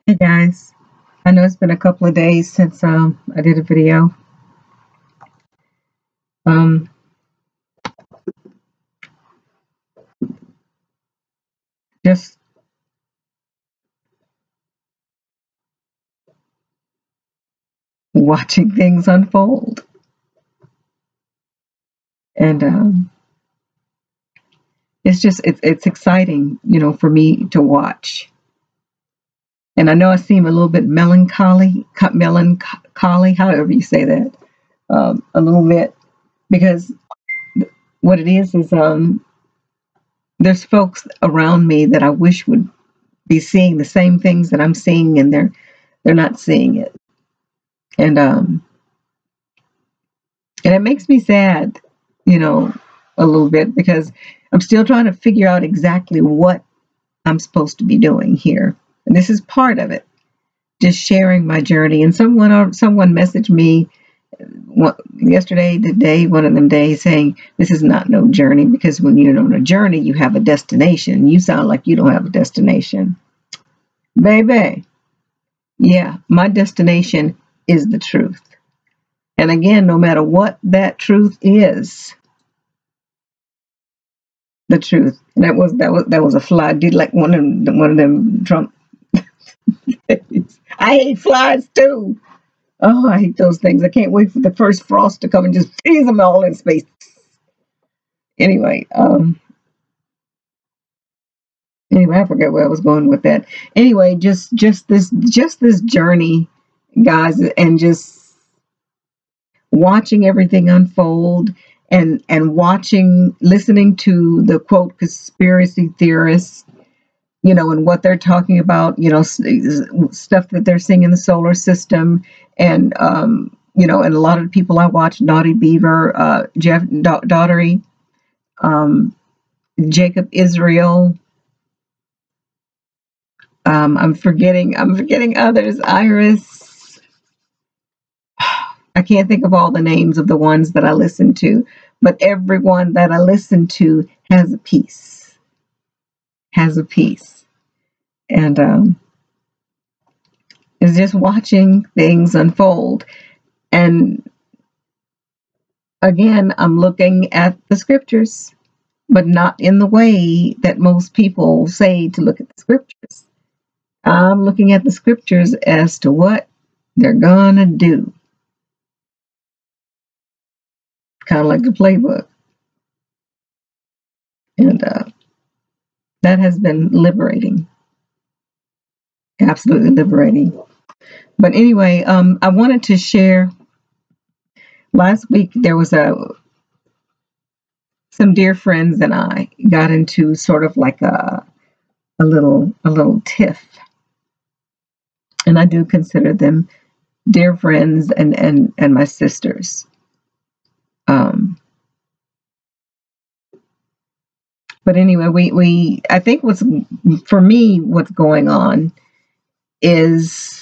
Hey guys, I know it's been a couple of days since I did a video. Um, just watching things unfold, and it's exciting, for me to watch. And I know I seem a little bit melancholy, however you say that, a little bit, because what it is there's folks around me that I wish would be seeing the same things that I'm seeing, and they're not seeing it, and um, and it makes me sad, you know, a little bit because I'm still trying to figure out exactly what I'm supposed to be doing here. And this is part of it, just sharing my journey. And someone messaged me yesterday, today, one of them days, saying this is not no journey because when you're on a journey, you have a destination. You sound like you don't have a destination, baby. Yeah, my destination is the truth. And again, no matter what that truth is, the truth. And that was a fly. I did like one of them Trump. I hate flies too. Oh, I hate those things. I can't wait for the first frost to come and just freeze them all in space. Anyway, anyway, I forget where I was going with that. Anyway, just this journey, guys, and just watching everything unfold and listening to the quote conspiracy theorists, and what they're talking about, stuff that they're seeing in the solar system. And, and a lot of the people I watch, Naughty Beaver, Jeff Daughtery, um, Jacob Israel. I'm forgetting others. Iris. I can't think of all the names of the ones that I listen to, but everyone that I listen to has a piece, has a piece. And it's just watching things unfold. And again, I'm looking at the scriptures, but not in the way that most people say to look at the scriptures. I'm looking at the scriptures as to what they're going to do, kind of like the playbook. And that has been liberating, absolutely liberating. But anyway, I wanted to share. Last week, there was some dear friends and I got into sort of like a little tiff, and I do consider them dear friends and my sisters. Um, but anyway, we I think what's for me what's going on is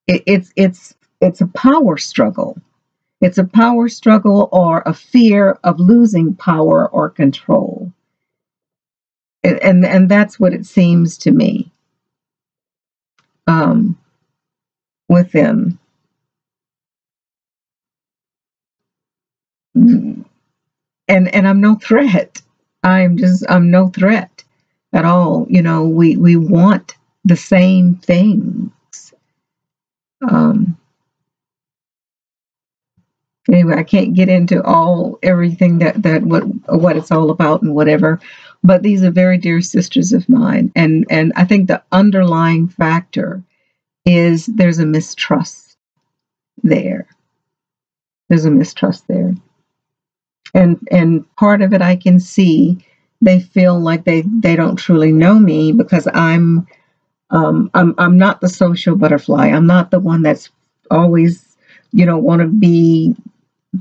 it's a power struggle. It's a power struggle or a fear of losing power or control, and that's what it seems to me, um, with them. And I'm no threat. I'm no threat at all. We want the same things. Um, anyway, I can't get into everything that what it's all about and whatever. But these are very dear sisters of mine, and I think the underlying factor is there's a mistrust there. There's a mistrust there, and part of it I can see. They feel like they don't truly know me because I'm not the social butterfly. I'm not the one that's always, want to be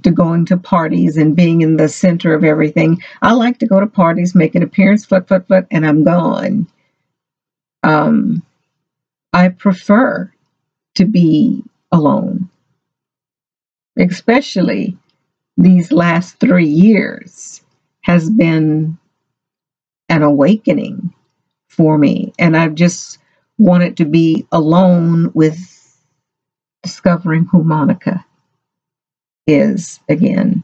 to going to parties and being in the center of everything. I like to go to parties, make an appearance, flut, and I'm gone. Um, I prefer to be alone, especially these last 3 years has been an awakening for me. And I've just wanted to be alone with discovering who Monica is again.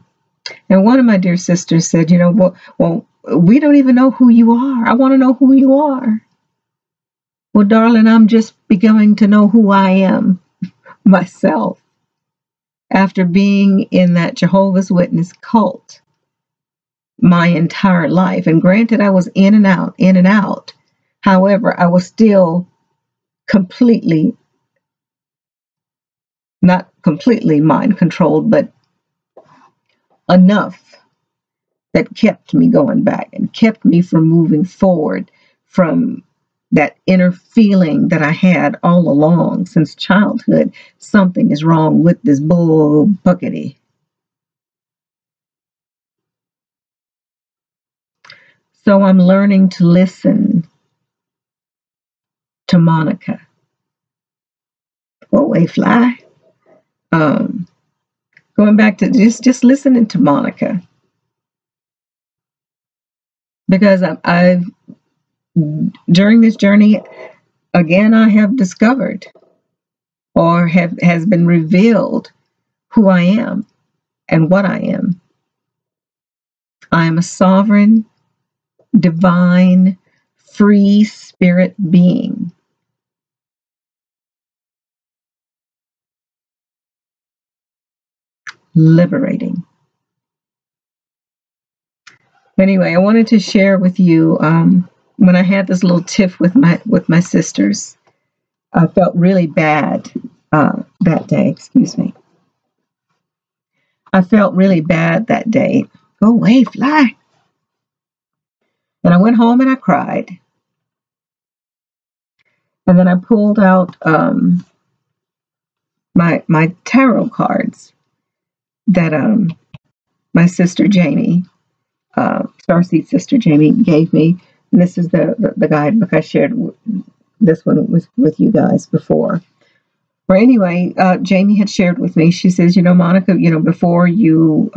And one of my dear sisters said, well, we don't even know who you are. I want to know who you are. Well, darling, I'm just beginning to know who I am myself after being in that Jehovah's Witness cult my entire life. And granted, I was in and out, in and out. However, I was still not completely mind controlled, but enough that kept me going back and kept me from moving forward from that inner feeling that I had all along since childhood. Something is wrong with this bull buckety. So I'm learning to listen to Monica. Go away, fly. Going back to just listening to Monica. Because I've during this journey, again, I have discovered or has been revealed who I am and what I am. I am a sovereign, divine, free spirit being. Liberating. Anyway, I wanted to share with you when I had this little tiff with my sisters. I felt really bad that day. Excuse me. I felt really bad that day. Go away, fly. And I went home and I cried. And then I pulled out my tarot cards that my sister Jamie, Starseed Sister Jamie, gave me. And this is the guidebook I shared. This one with you guys before. Or anyway, Jamie had shared with me. She says, Monica, before you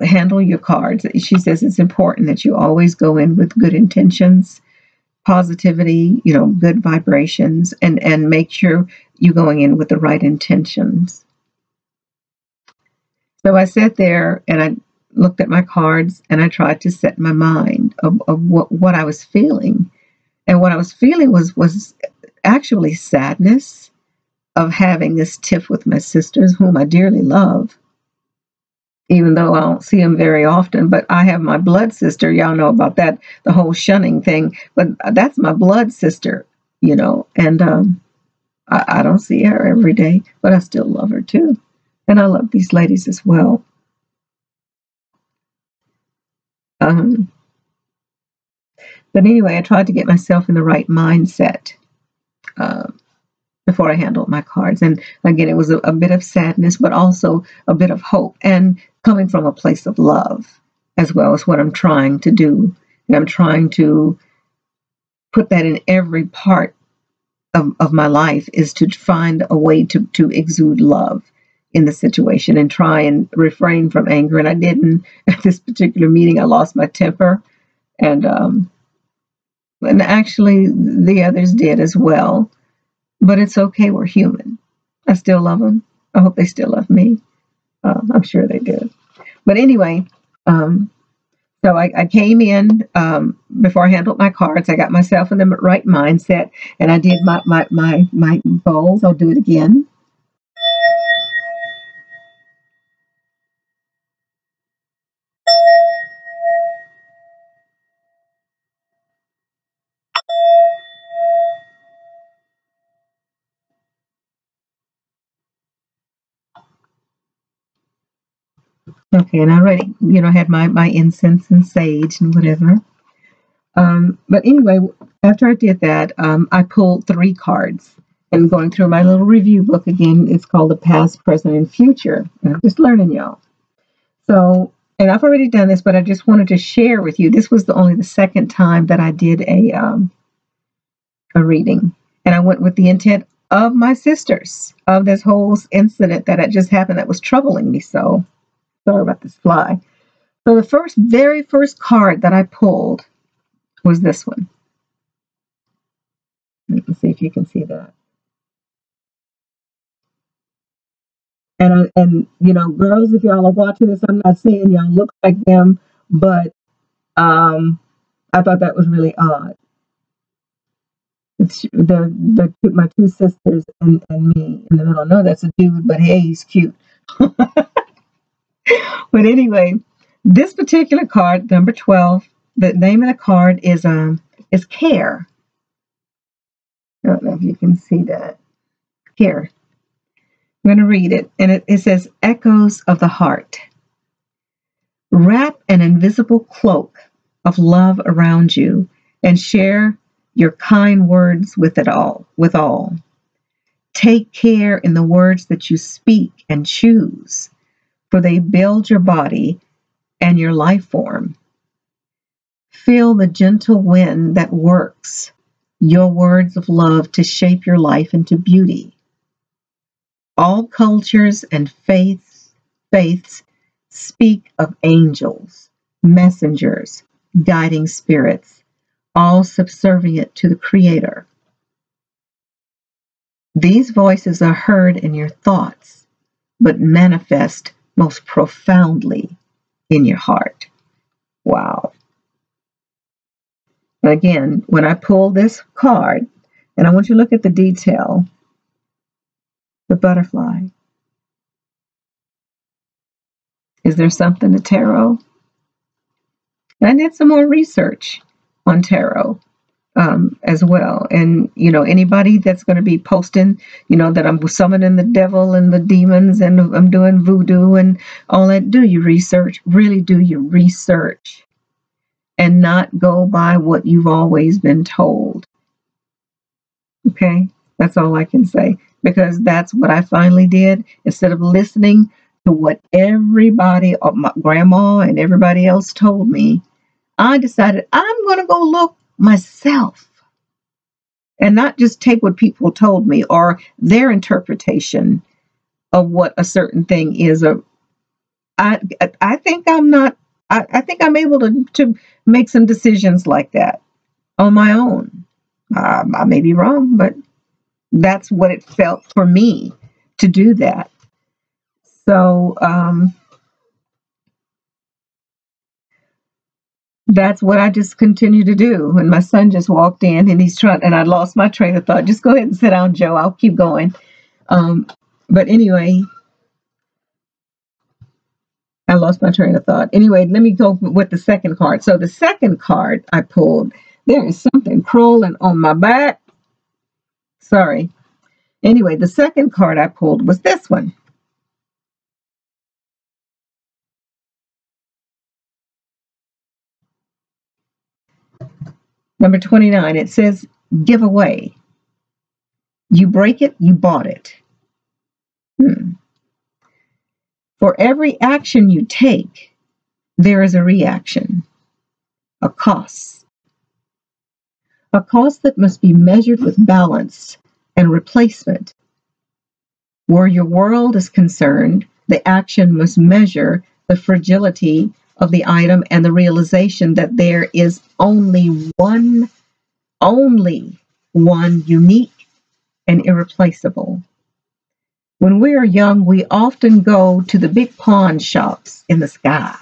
handle your cards, she says it's important that you always go in with good intentions, positivity, good vibrations, and make sure you're going in with the right intentions. So I sat there and I looked at my cards and I tried to set my mind of what I was feeling. And what I was feeling was actually sadness of having this tiff with my sisters, whom I dearly love, even though I don't see them very often. But I have my blood sister. Y'all know about that, the whole shunning thing. But that's my blood sister, and I don't see her every day, but I still love her too. And I love these ladies as well. But anyway, I tried to get myself in the right mindset before I handled my cards. And again, it was a bit of sadness, but also a bit of hope, and coming from a place of love as well as what I'm trying to do. And I'm trying to put that in every part of my life, is to find a way to exude love in the situation and try and refrain from anger. And I didn't. At this particular meeting, I lost my temper, and actually the others did as well. But it's okay. We're human. I still love them. I hope they still love me. I'm sure they do. But anyway, so I came in before I handled my cards. I got myself in the right mindset, and I did my bowls. I'll do it again. Okay, and I already, had my incense and sage and whatever. But anyway, after I did that, I pulled 3 cards. And going through my little review book again, it's called The Past, Present, and Future. And I'm just learning, y'all. So, and I've already done this, but I just wanted to share with you. This was only the second time that I did a reading. And I went with the intent of my sisters, of this whole incident that had just happened that was troubling me so. Sorry about this fly. So the very first card that I pulled was this one. if you can see that. And you know, girls, if y'all are watching this, I'm not saying y'all look like them, but I thought that was really odd. It's my two sisters and me in the middle. No, that's a dude, but hey, he's cute. But anyway, this particular card, number 12, the name of the card is Care. I don't know if you can see that. Here. I'm going to read it. And it says, Echoes of the Heart. Wrap an invisible cloak of love around you and share your kind words with all. Take care in the words that you speak and choose, for they build your body and your life form. Feel the gentle wind that works your words of love to shape your life into beauty. All cultures and faiths speak of angels, messengers, guiding spirits, all subservient to the Creator. These voices are heard in your thoughts, but manifest most profoundly in your heart. Wow. Again, when I pull this card, and I want you to look at the detail, the butterfly. Is there something to tarot? I did some more research on tarot as well. And, you know, anybody that's going to be posting, you know, that I'm summoning the devil and the demons and I'm doing voodoo and all that, do your research. Really do your research and not go by what you've always been told. Okay? That's all I can say. Because that's what I finally did. Instead of listening to what everybody, my grandma and everybody else told me, I decided I'm going to go look myself and not just take what people told me or their interpretation of what a certain thing is. I think I'm not, I think I'm able to make some decisions like that on my own. I may be wrong, but that's what it felt for me to do that. So, that's what I just continue to do. And my son just walked in and and I lost my train of thought. Just go ahead and sit down, Joe. I'll keep going. But anyway, I lost my train of thought. Anyway, let me go with the second card. So the second card I pulled, there is something crawling on my back. Sorry. Anyway, the second card I pulled was this one. Number 29, it says, give away. You break it, you bought it. For every action you take, there is a reaction, a cost that must be measured with balance and replacement. Where your world is concerned, the action must measure the fragility of the item and the realization that there is only one unique and irreplaceable. When we are young, we often go to the big pawn shops in the sky,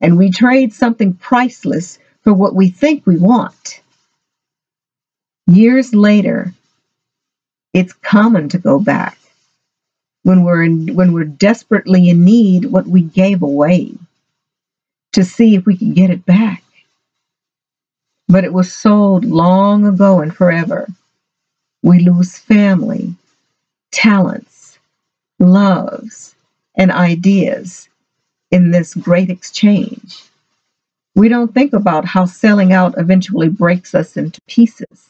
and we trade something priceless for what we think we want. Years later, it's common to go back when we're desperately in need what we gave away to see if we could get it back. But it was sold long ago and forever. We lose family, talents, loves, and ideas in this great exchange. We don't think about how selling out eventually breaks us into pieces.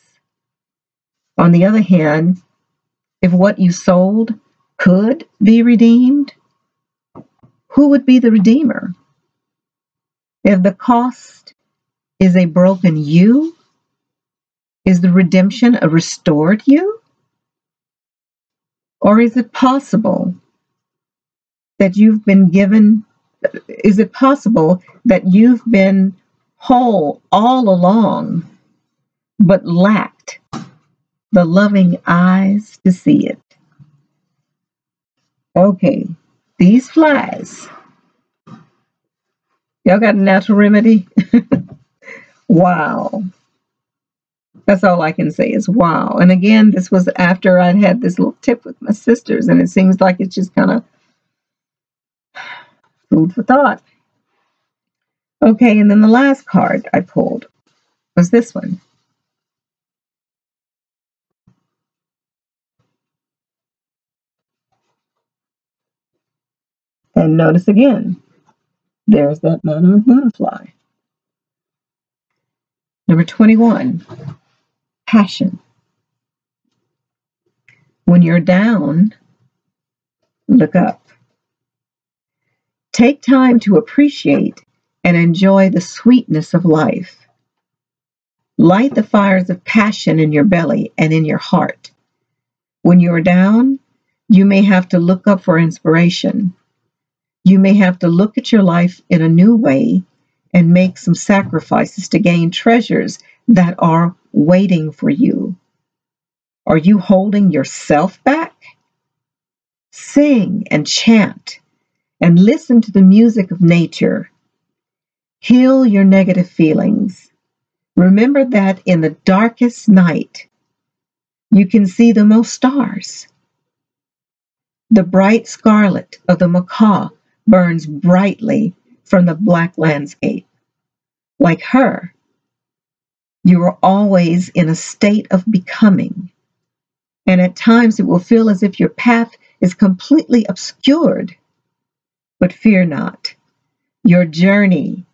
On the other hand, if what you sold could be redeemed, who would be the redeemer? If the cost is a broken you, is the redemption a restored you? Or is it possible that you've been whole all along, but lacked the loving eyes to see it. Okay, these flies. Y'all got a natural remedy? Wow. That's all I can say is wow. And again, this was after I'd had this little tip with my sisters, and it seems like it's just kind of food for thought. Okay, and then the last card I pulled was this one. And notice again, there's that monarch butterfly. Number 21, passion. When you're down, look up. Take time to appreciate and enjoy the sweetness of life. Light the fires of passion in your belly and in your heart. When you're down, you may have to look up for inspiration. You may have to look at your life in a new way and make some sacrifices to gain treasures that are waiting for you. Are you holding yourself back? Sing and chant and listen to the music of nature. Heal your negative feelings. Remember that in the darkest night, you can see the most stars. The bright scarlet of the macaw burns brightly from the black landscape. Like her, you are always in a state of becoming, and at times it will feel as if your path is completely obscured. But fear not. Your journey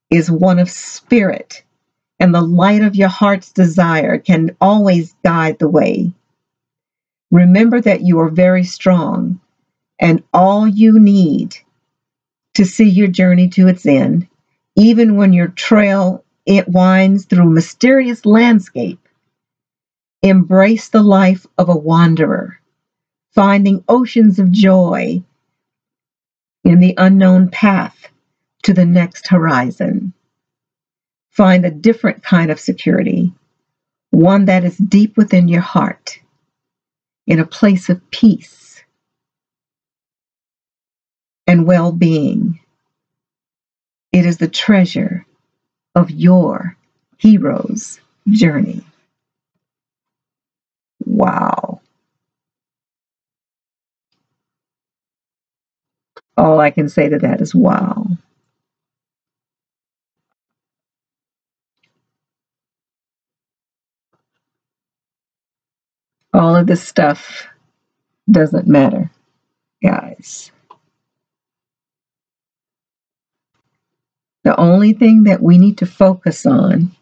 is one of spirit, and the light of your heart's desire can always guide the way. Remember that you are very strong, and all you need to see your journey to its end, even when your trail it winds through mysterious landscape. Embrace the life of a wanderer, finding oceans of joy in the unknown path to the next horizon. Find a different kind of security, one that is deep within your heart, in a place of peace and well-being. It is the treasure of your hero's journey. Wow. All I can say to that is wow. All of this stuff doesn't matter, guys. The only thing that we need to focus on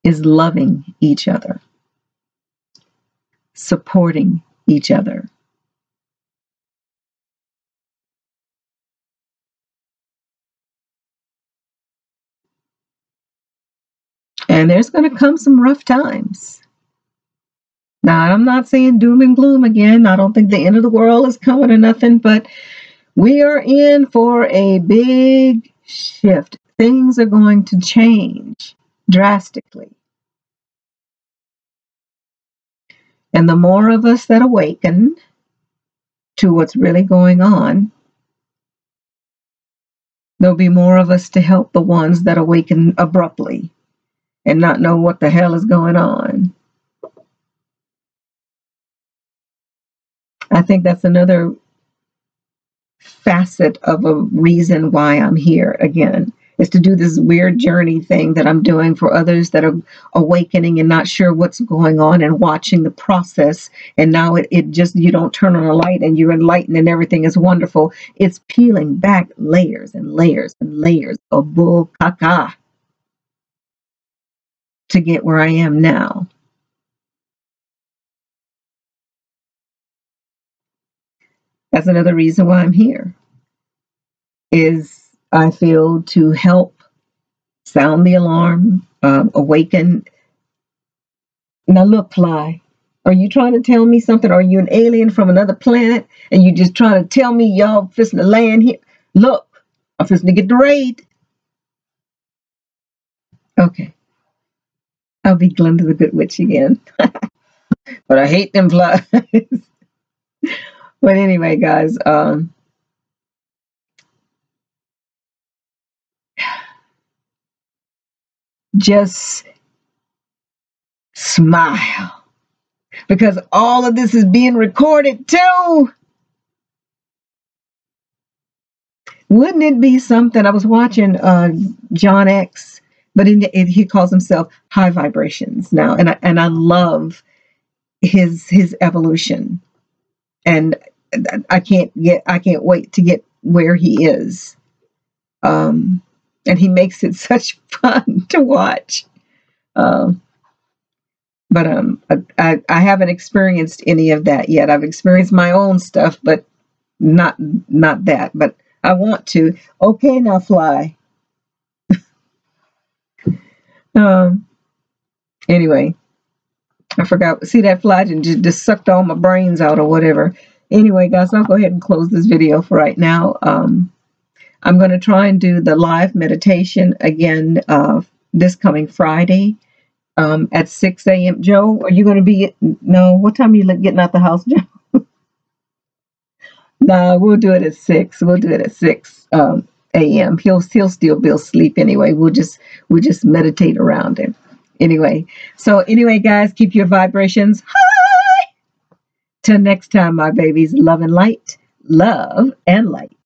is loving each other, supporting each other. And there's going to come some rough times. Now, I'm not saying doom and gloom again. I don't think the end of the world is coming or nothing, but we are in for a big shift. Things are going to change drastically. And the more of us that awaken to what's really going on, there'll be more of us to help the ones that awaken abruptly and not know what the hell is going on. I think that's another facet of a reason why I'm here again, is to do this weird journey thing that I'm doing for others that are awakening and not sure what's going on and watching the process. And now it just, you don't turn on a light and you're enlightened and everything is wonderful. It's peeling back layers and layers and layers of bull caca to get where I am now. That's another reason why I'm here, is I feel to help sound the alarm, awaken. Now look, Fly, are you trying to tell me something? Are you an alien from another planet and you just trying to tell me y'all fisting to land here? Look, I'm fisting to get the raid. Okay. I'll be Glenda the Good Witch again. But I hate them flies. But anyway, guys, just smile, because all of this is being recorded too. Wouldn't it be something? I was watching John X, but he calls himself High Vibrations now, and I love his evolution, and I can't wait to get where he is. And he makes it such fun to watch. But I haven't experienced any of that yet. I've experienced my own stuff, but not that. But I want to. Okay, now fly. Anyway, I forgot. See, that fly just sucked all my brains out or whatever. Anyway, guys, I'll go ahead and close this video for right now. I'm going to try and do the live meditation again this coming Friday at 6 a.m. Joe, are you going to be? No, what time are you getting out the house, Joe? No, we'll do it at 6. We'll do it at 6 a.m. He'll still be asleep anyway. We'll just meditate around him. Anyway, guys, keep your vibrations high. Till next time, my babies, love and light, love and light.